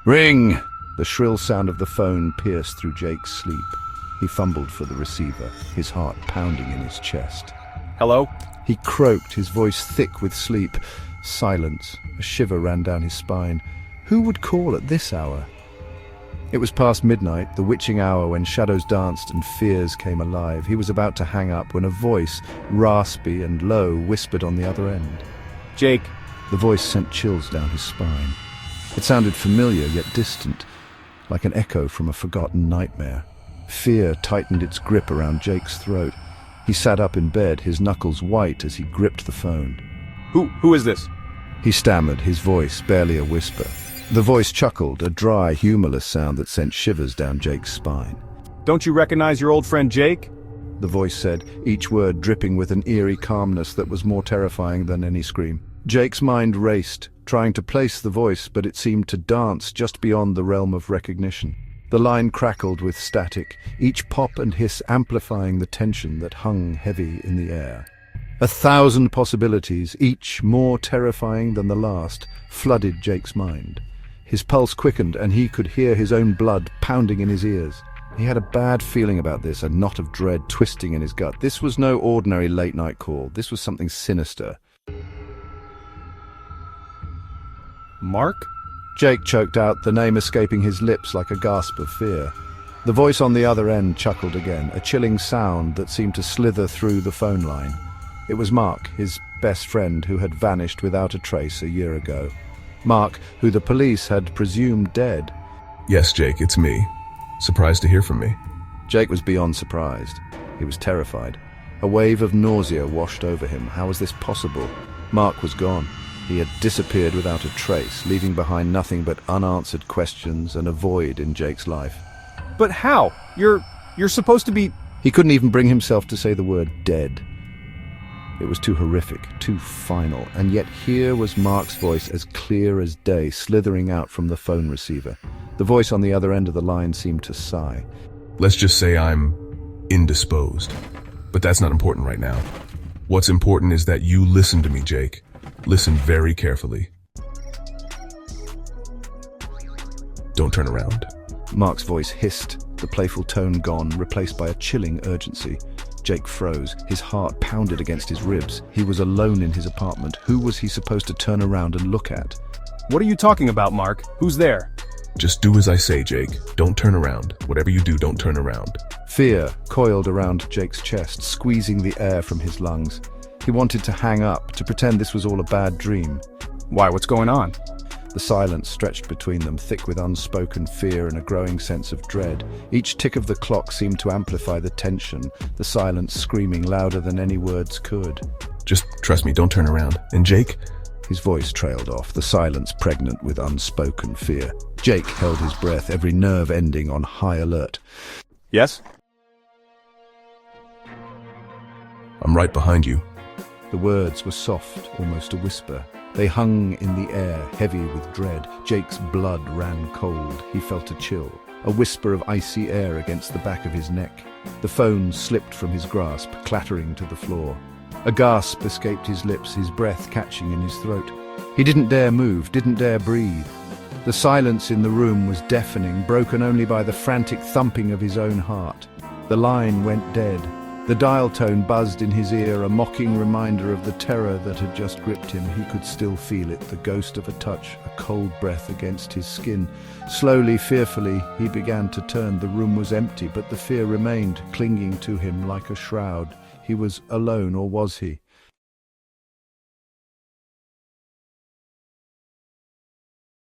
Ring! The shrill sound of the phone pierced through Jake's sleep. He fumbled for the receiver, his heart pounding in his chest. Hello? He croaked, his voice thick with sleep. Silence. A shiver ran down his spine. Who would call at this hour? It was past midnight, the witching hour when shadows danced and fears came alive. He was about to hang up when a voice, raspy and low, whispered on the other end. Jake. The voice sent chills down his spine. It sounded familiar yet distant, like an echo from a forgotten nightmare. Fear tightened its grip around Jake's throat. He sat up in bed, his knuckles white as he gripped the phone. Who is this? He stammered, his voice barely a whisper. The voice chuckled, a dry, humorless sound that sent shivers down Jake's spine. Don't you recognize your old friend Jake? The voice said, each word dripping with an eerie calmness that was more terrifying than any scream. Jake's mind raced, trying to place the voice, but it seemed to dance just beyond the realm of recognition. The line crackled with static, each pop and hiss amplifying the tension that hung heavy in the air. 1,000 possibilities, each more terrifying than the last, flooded Jake's mind. His pulse quickened, and he could hear his own blood pounding in his ears. He had a bad feeling about this, a knot of dread twisting in his gut. This was no ordinary late-night call. This was something sinister. Mark? Jake choked out, the name escaping his lips like a gasp of fear. The voice on the other end chuckled again, a chilling sound that seemed to slither through the phone line. It was Mark, his best friend, who had vanished without a trace a year ago. Mark, who the police had presumed dead. Yes, Jake, it's me. Surprised to hear from me. Jake was beyond surprised. He was terrified. A wave of nausea washed over him. How was this possible? Mark was gone. He had disappeared without a trace, leaving behind nothing but unanswered questions and a void in Jake's life. But how? You're supposed to be... He couldn't even bring himself to say the word dead. It was too horrific, too final, and yet here was Mark's voice as clear as day, slithering out from the phone receiver. The voice on the other end of the line seemed to sigh. Let's just say I'm indisposed. But that's not important right now. What's important is that you listen to me, Jake. Listen very carefully. Don't turn around. Mark's voice hissed, the playful tone gone, replaced by a chilling urgency. Jake froze. His heart pounded against his ribs. He was alone in his apartment. Who was he supposed to turn around and look at? What are you talking about, Mark? Who's there? Just do as I say, Jake. Don't turn around. Whatever you do, don't turn around. Fear coiled around Jake's chest, squeezing the air from his lungs. He wanted to hang up, to pretend this was all a bad dream. Why, what's going on? The silence stretched between them, thick with unspoken fear and a growing sense of dread. Each tick of the clock seemed to amplify the tension, the silence screaming louder than any words could. Just trust me, don't turn around. And Jake? His voice trailed off, the silence pregnant with unspoken fear. Jake held his breath, every nerve ending on high alert. Yes? I'm right behind you. The words were soft, almost a whisper. They hung in the air, heavy with dread. Jake's blood ran cold. He felt a chill, a whisper of icy air against the back of his neck. The phone slipped from his grasp, clattering to the floor. A gasp escaped his lips, his breath catching in his throat. He didn't dare move, didn't dare breathe. The silence in the room was deafening, broken only by the frantic thumping of his own heart. The line went dead. The dial tone buzzed in his ear, a mocking reminder of the terror that had just gripped him. He could still feel it, the ghost of a touch, a cold breath against his skin. Slowly, fearfully, he began to turn. The room was empty, but the fear remained, clinging to him like a shroud. He was alone, or was he?